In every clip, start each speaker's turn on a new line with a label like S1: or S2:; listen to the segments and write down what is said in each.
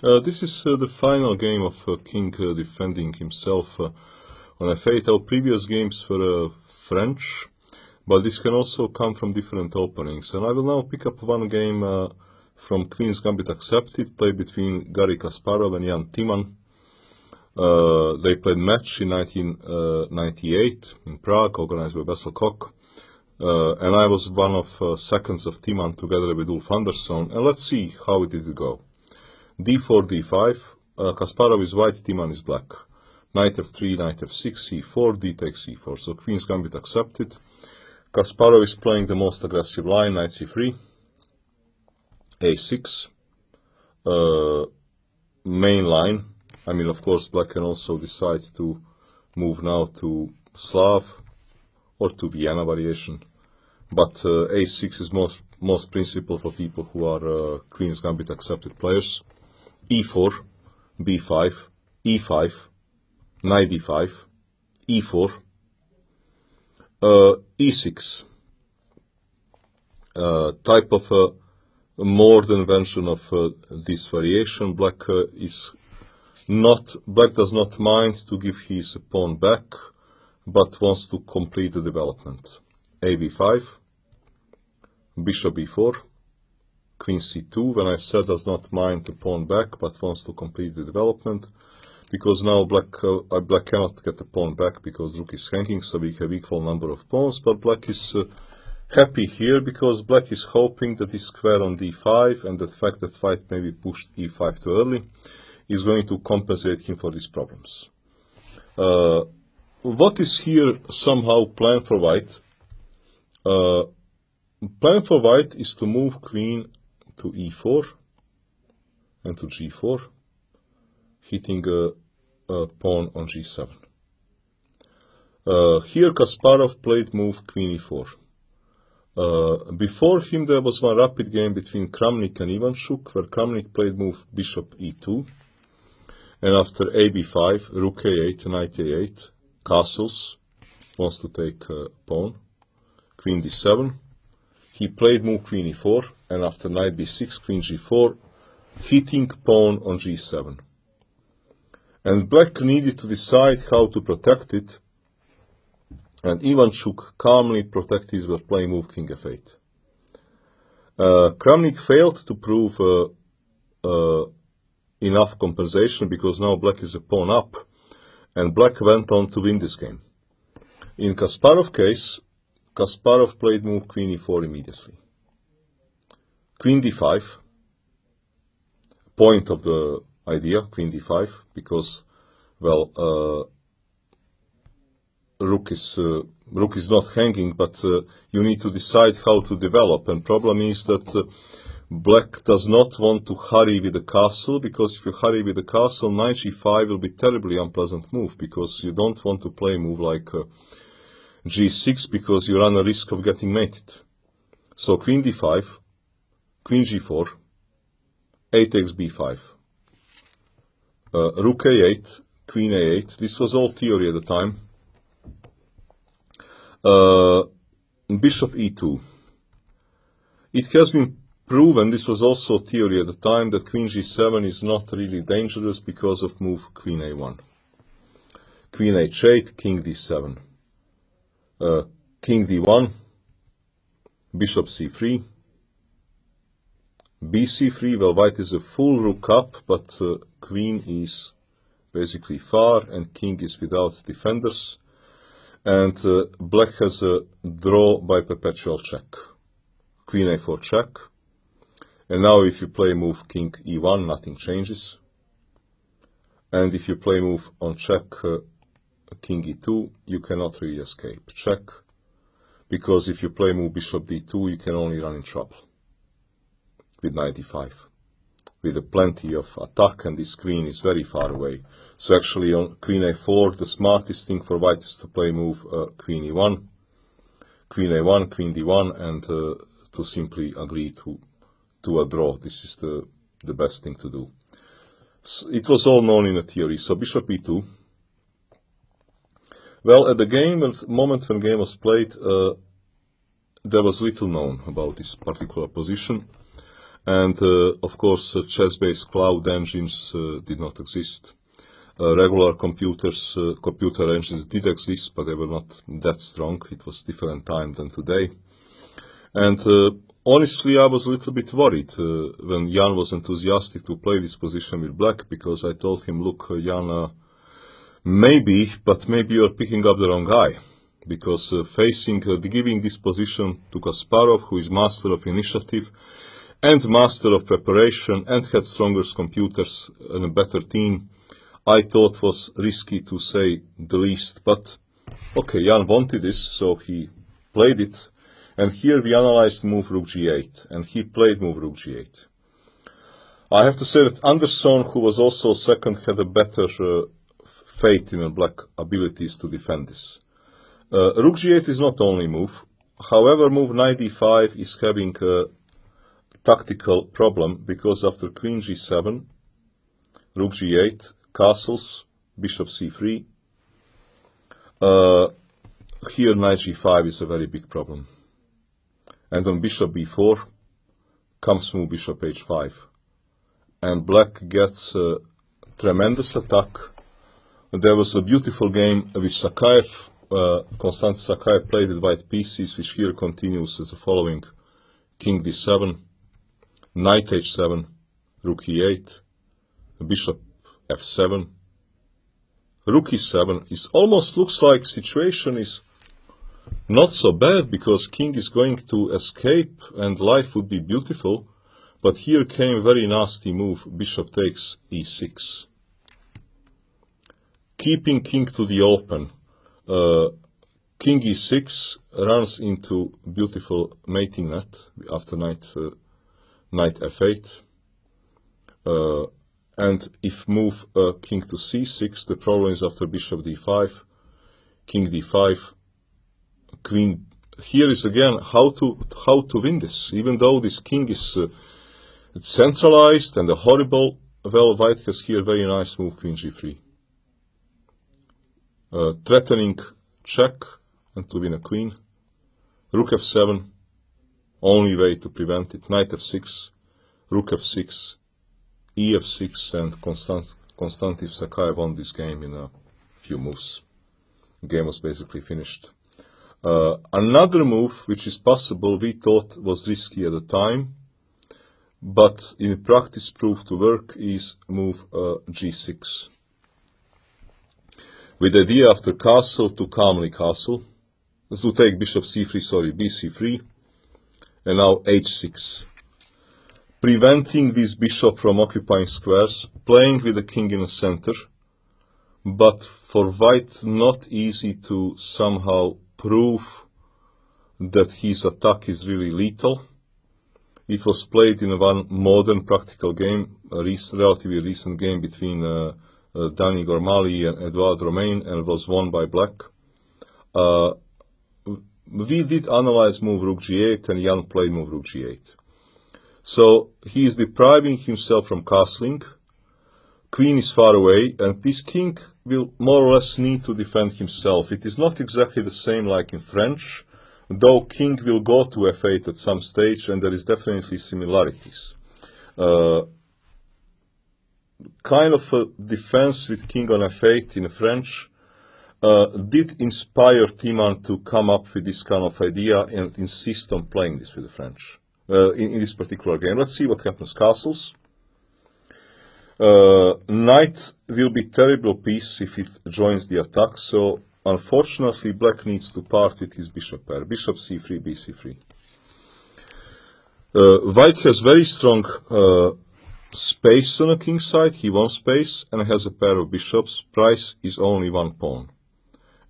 S1: This is the final game of King defending himself on f8. Our previous games were French, but this can also come from different openings. And I will now pick up one game from Queen's Gambit Accepted, played between Garry Kasparov and Jan Timman. They played match in 1998 in Prague, organized by Vessel Koch. And I was one of seconds of Timman together with Ulf Andersson. And let's see how it did go. d4, d5, Kasparov is white, Timman is black. Knight f3, knight f6, c4, d takes c4. So Queen's Gambit accepted. Kasparov is playing the most aggressive line, knight c3, a6, main line. I mean, of course, black can also decide to move now to Slav or to Vienna variation. But a6 is most principal for people who are Queen's Gambit accepted players. e4, b5, e5, knight d5, e4, e6, type of a modern version of this variation. Black does not mind to give his pawn back, but wants to complete the development. A b5, bishop b4, Queen c2, when I said does not mind the pawn back, but wants to complete the development, because now black cannot get the pawn back because rook is hanging, so we have equal number of pawns, but black is happy here because black is hoping that this square on d5 and the fact that white may be pushed e5 too early is going to compensate him for these problems. What is here somehow plan for white? Plan for white is to move queen to e4 and to g4, hitting a pawn on g7. Here Kasparov played move queen e4. Before him there was one rapid game between Kramnik and Ivanchuk, where Kramnik played move bishop e2, and after a b5, rook a8, knight a8, castles, wants to take pawn, queen d7. He played move queen e4, and after knight b6, queen g4, hitting pawn on g7. And black needed to decide how to protect it, and Ivanchuk calmly protected by playing move king f8. Kramnik failed to prove enough compensation because now black is a pawn up, and black went on to win this game. In Kasparov's case, Kasparov played move queen e4 immediately. Queen d5, point of the idea, queen d5, because, well, rook is not hanging, but you need to decide how to develop, and problem is that black does not want to hurry with the castle, because if you hurry with the castle, knight g5 will be terribly unpleasant move, because you don't want to play a move like g6, because you run a risk of getting mated. So queen d5, queen g4, a takes b5, rook a8, queen a8. This was all theory at the time. Bishop e2. It has been proven, this was also theory at the time, that queen g7 is not really dangerous because of move queen a1. Queen h8, king d7. King d1, bishop c3, bc3. Well, white is a full rook up, but queen is basically far and king is without defenders, and black has a draw by perpetual check. Queen a4 check, and now if you play move king e1, nothing changes, and if you play move on check king e2, you cannot really escape check, because if you play move bishop d2, you can only run in trouble with knight d5, with plenty of attack, and this queen is very far away. So actually on queen a4, the smartest thing for white is to play move queen e1, queen a1, queen d1, and to simply agree to a draw. This is the best thing to do. So it was all known in a theory. So bishop e2. Well, at the moment when the game was played, there was little known about this particular position, And of course, chess-based cloud engines did not exist. Regular computer engines did exist, but they were not that strong. It was different time than today. And honestly, I was a little bit worried when Jan was enthusiastic to play this position with black, because I told him, look, Jan, maybe you're picking up the wrong guy, because giving this position to Kasparov, who is master of initiative and master of preparation and had stronger computers and a better team, I thought was risky, to say the least. But okay, Jan wanted this, so he played it. And here we analyzed move rook g8, and he played move rook g8. I have to say that Anderson, who was also second, had a better faith in black abilities to defend this. Rook g8 is not only move. However, move knight d5 is having a tactical problem, because after queen g7, rook g8, castles, bishop c3, here knight g5 is a very big problem. And on bishop b4 comes move bishop h5. And black gets a tremendous attack. There was a beautiful game which Sakaev, Konstantin Sakaev, played with white pieces, which here continues as the following: king d7, knight h7, rook e8, bishop f7, rook e7. It almost looks like situation is not so bad, because king is going to escape and life would be beautiful. But here came a very nasty move, bishop takes e6. Keeping king to the open, king e6 runs into beautiful mating net after knight f8. And if move king to c6, the problem is after bishop d5, king d5, queen. Here is again how to win this, even though this king is centralized and a horrible. Well, white has here very nice move, queen g3. Threatening check and to win a queen. Rook f7, only way to prevent it. Knight f6, rook f6, ef6, and Konstantin Sakaev won this game in a few moves. The game was basically finished. Another move which is possible, we thought was risky at the time, but in practice proved to work, is move g6. With the idea after castle to calmly castle, to take bishop c3, sorry, bc3, and now h6. Preventing this bishop from occupying squares, playing with the king in the center, but for white not easy to somehow prove that his attack is really lethal. It was played in one modern practical game, a relatively recent game between Dani Gormali and Edouard Romain, and was won by black. We did analyze move rook g8, and Jan played move rook g8. So he is depriving himself from castling. Queen is far away, and this king will more or less need to defend himself. It is not exactly the same like in French, though king will go to f8 at some stage, and there is definitely similarities. Kind of a defense with king on f8 in French did inspire Timman to come up with this kind of idea and insist on playing this with the French in this particular game. Let's see what happens. Castles. Knight will be terrible piece if it joins the attack, so unfortunately black needs to part with his bishop pair. Bishop c3, bc3. White has very strong space on the king side. He wants space and has a pair of bishops. Price is only one pawn.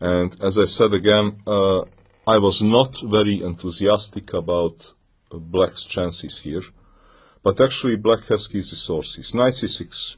S1: And as I said again, I was not very enthusiastic about black's chances here. But actually black has his resources. Knight c6.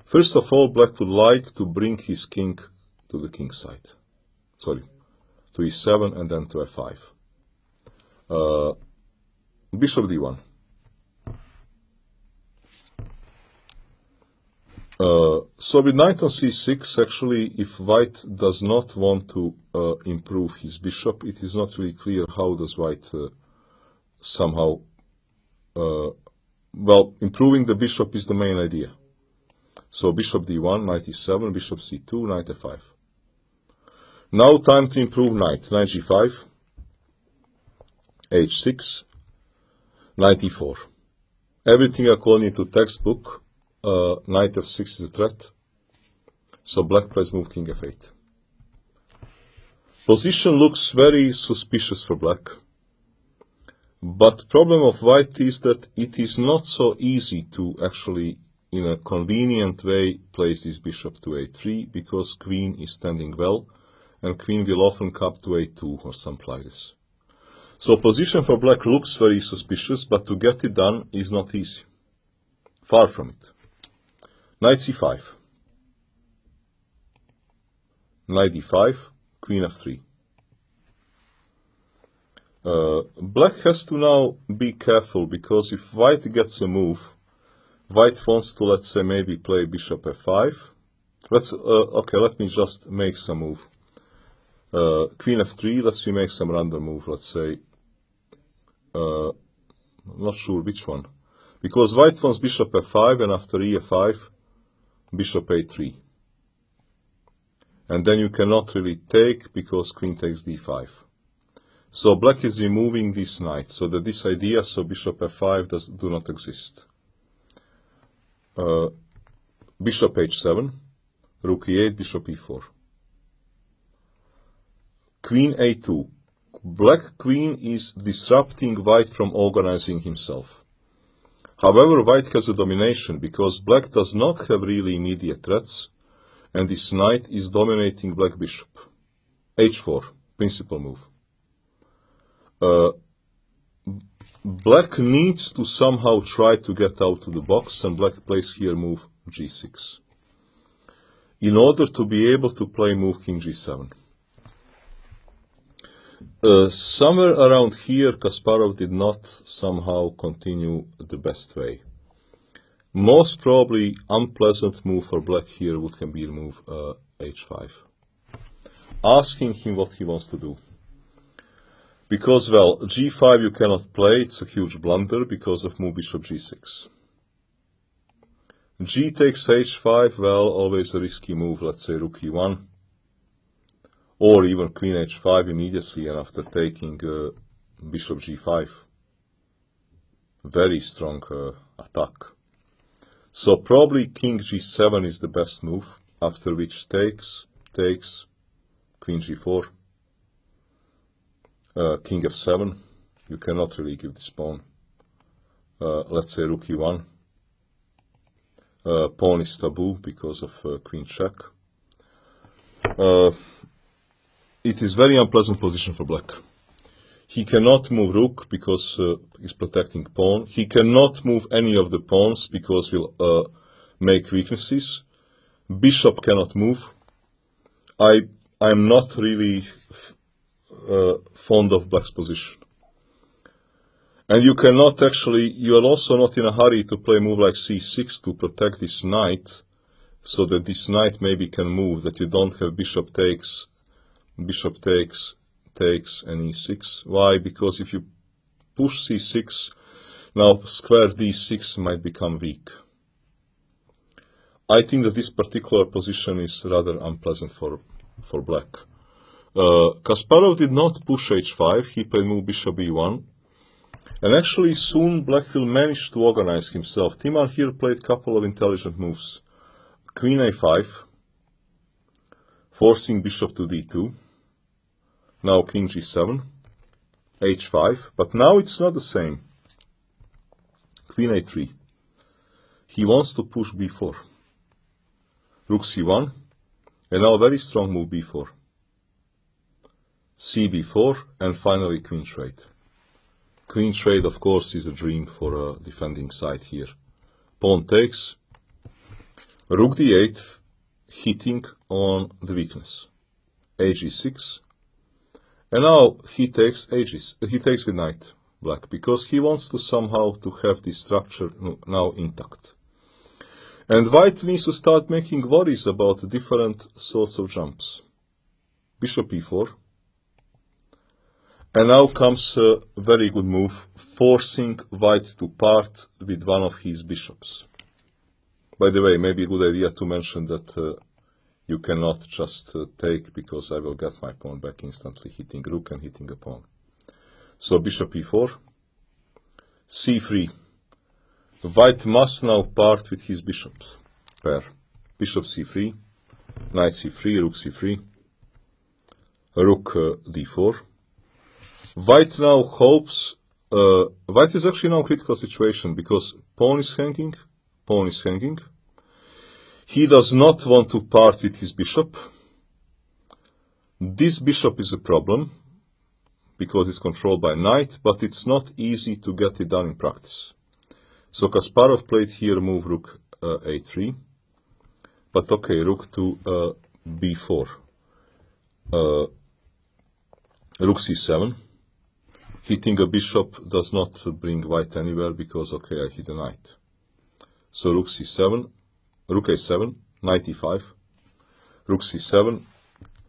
S1: First of all, black would like to bring his king to the king side. Sorry, to e7 and then to f5. Bishop d1. So with knight on c6, actually, if white does not want to improve his bishop, it is not really clear how does white somehow well, improving the bishop is the main idea. So bishop d1, knight e7, bishop c2, knight f5. Now time to improve knight. Knight g5, h6, knight e4. Everything according to textbook. Knight f6 is a threat. So black plays move king f8. Position looks very suspicious for black. But problem of white is that it is not so easy to actually, in a convenient way, place this bishop to a3 because queen is standing well, and queen will often come to a2 or something like this. So position for black looks very suspicious, but to get it done is not easy. Far from it. Knight c5. Knight d5, queen f3. Black has to now be careful, because if white gets a move, white wants to, let's say, maybe play bishop f5. Okay, let me just make some move. Queen f3, let's make some random move, let's say. I'm not sure which one. Because white wants bishop f5, and after e5, bishop a3. And then you cannot really take, because queen takes d5. So black is removing this knight, so that this idea, so bishop f5 do not exist. Bishop h7, rook e8, bishop e4. Queen a2. Black queen is disrupting white from organizing himself. However, white has a domination, because black does not have really immediate threats, and this knight is dominating black bishop. h4, principal move. Black needs to somehow try to get out of the box, and black plays here move g6 in order to be able to play move king g7. Somewhere around here, Kasparov did not somehow continue the best way. Most probably unpleasant move for black here would have been move h5. Asking him what he wants to do. Because, well, g5 you cannot play, it's a huge blunder because of move bishop g6. G takes h5, well, always a risky move, let's say rook e1. Or even queen h5 immediately, and after taking bishop g5. Very strong attack. So probably king g7 is the best move, after which takes, queen g4. King f7, you cannot really give this pawn. Let's say rook e1. Pawn is taboo because of queen check. It is very unpleasant position for black. He cannot move rook because he's protecting pawn. He cannot move any of the pawns because he'll make weaknesses. Bishop cannot move. I'm not really fond of black's position. And you cannot actually, you are also not in a hurry to play move like c6 to protect this knight, so that this knight maybe can move, that you don't have bishop takes, and e6. Why? Because if you push c6, now square d6 might become weak. I think that this particular position is rather unpleasant for black. Kasparov did not push h5, he played move bishop e1. And actually soon black will manage to organize himself. Timman here played a couple of intelligent moves. Queen a5, forcing bishop to d2. Now king g7, h5, but now it's not the same. Queen a3. He wants to push b4. Rook c1, and now a very strong move b4. cb4, and finally queen trade. Queen trade, of course, is a dream for a defending side here. Pawn takes, rook d8, hitting on the weakness. ag6, and now he takes with knight, black, because he wants to somehow to have this structure now intact. And white needs to start making worries about different sorts of jumps. Bishop e4. And now comes a very good move, forcing white to part with one of his bishops. By the way, maybe a good idea to mention that you cannot just take, because I will get my pawn back instantly, hitting rook and hitting a pawn. So bishop e4, c3. White must now part with his bishops pair. Bishop c3, knight c3, rook c3, rook d4. White now hopes, white is actually now in a critical situation because pawn is hanging. He does not want to part with his bishop. This bishop is a problem because it's controlled by knight, but it's not easy to get it done in practice. So Kasparov played here move rook a3, but okay, rook to b4, rook c7. Hitting a bishop does not bring white anywhere because, okay, I hit a knight. So rook c7, rook a7, knight e5, rook c7,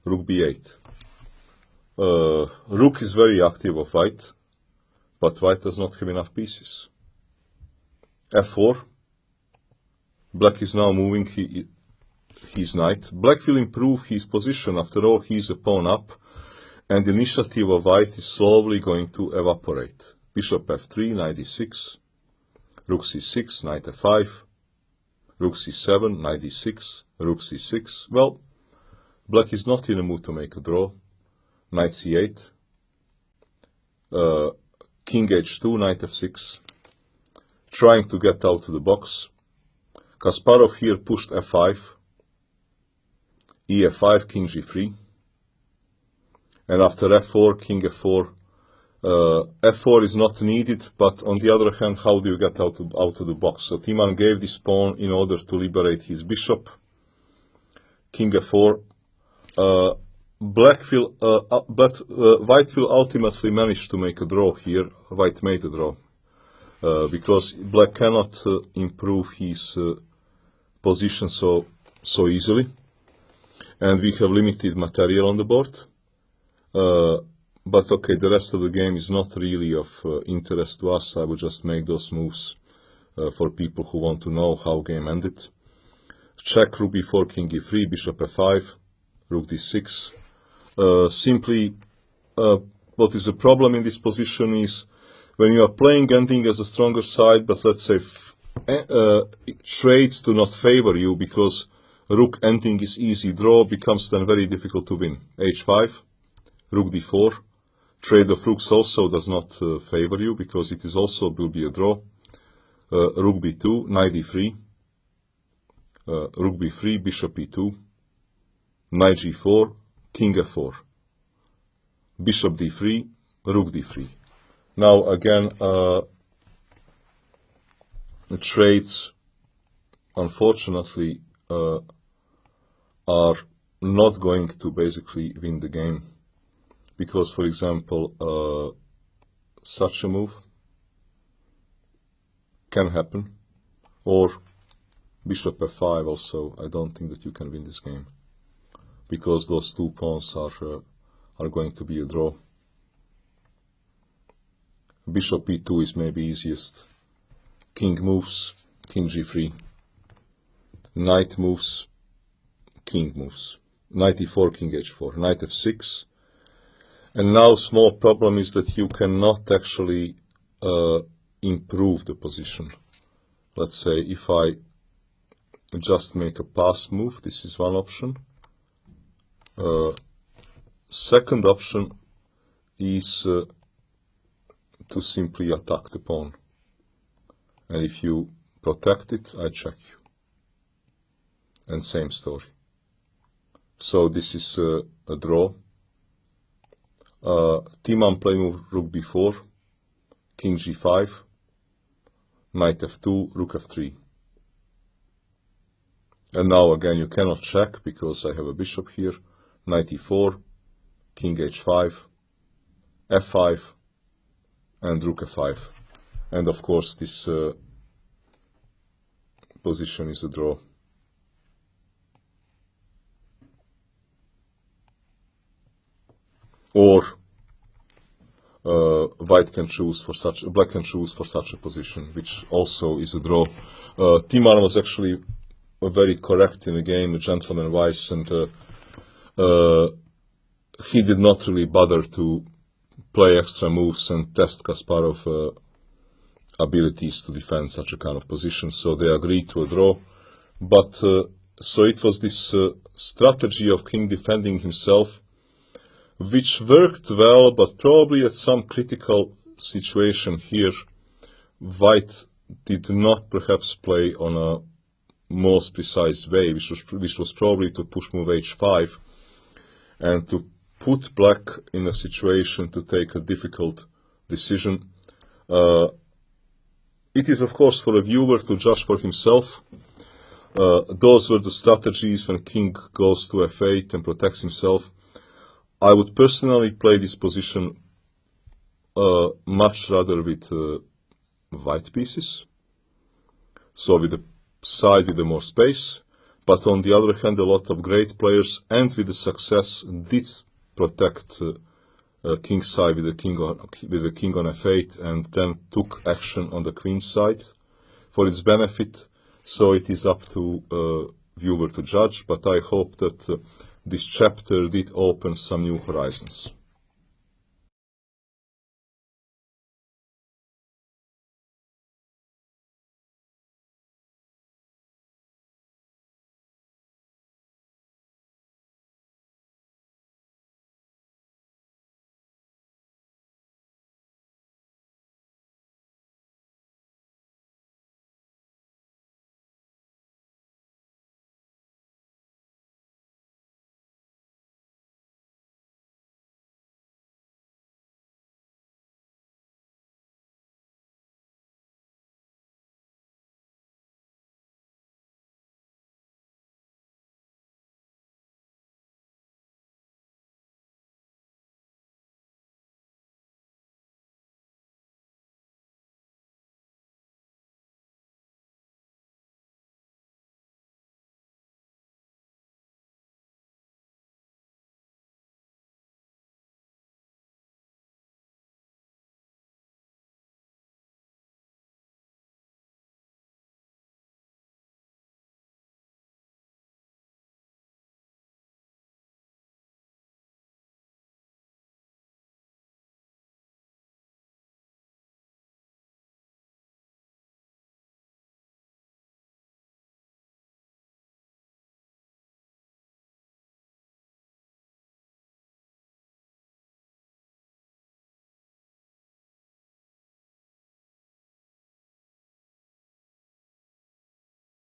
S1: rook b8. Rook is very active of white, but white does not have enough pieces. f4. Black is now moving his knight. Black will improve his position. After all, he is a pawn up, and the initiative of white is slowly going to evaporate. Bishop f3, knight e6, rook c6, knight f5, rook c7, knight e6, rook c6. Well, black is not in a mood to make a draw. Knight c8, king h2, knight f6, trying to get out of the box. Kasparov here pushed f5, e5, king g3, and after f4, king f4. F4 is not needed, but on the other hand, how do you get out of the box? So Timman gave this pawn in order to liberate his bishop. King f4. White will ultimately manage to make a draw here. White made a draw because black cannot improve his position so easily, and we have limited material on the board. But okay, the rest of the game is not really of interest to us. I would just make those moves for people who want to know how game ended. Check, rook b4, king e3, bishop f5, rook d6. Simply, what is the problem in this position is when you are playing ending as a stronger side, but let's say trades do not favor you because rook ending is easy draw, becomes then very difficult to win. h5, rook d4. Trade of rooks also does not favor you because it is also will be a draw. Rook b2, knight d3, rook b3, bishop e2, knight g4, king f4, bishop d3, rook d3. Now again, the trades unfortunately are not going to basically win the game. Because, for example, such a move can happen, or bishop f5 also. I don't think that you can win this game, because those two pawns are going to be a draw. Bishop e2 is maybe easiest. King moves, king g3. Knight moves, king moves. Knight e4, king h4. Knight f6. And now small problem is that you cannot actually improve the position. Let's say if I just make a pass move, this is one option. Second option is to simply attack the pawn. And if you protect it, I check you. And same story. So this is a draw. Timman played move rook b4, king g5, knight f2, rook f3. And now again you cannot check because I have a bishop here. Knight e4, king h5, f5, and rook f5. And of course this position is a draw. Or black can choose for such a position, which also is a draw. Timman was actually very correct in the game, gentleman-wise, and he did not really bother to play extra moves and test Kasparov abilities to defend such a kind of position, so they agreed to a draw. But so it was this strategy of king defending himself, which worked well, but probably at some critical situation here, white did not perhaps play on a most precise way, which was probably to push move h5 and to put black in a situation to take a difficult decision. It is, of course, for a viewer to judge for himself. Those were the strategies when king goes to f8 and protects himself. I would personally play this position much rather with white pieces, so with the side with the more space. But on the other hand, a lot of great players and with the success did protect king's side with the king on f8, and then took action on the queen side for its benefit. So it is up to viewer to judge, but I hope that this chapter did open some new horizons.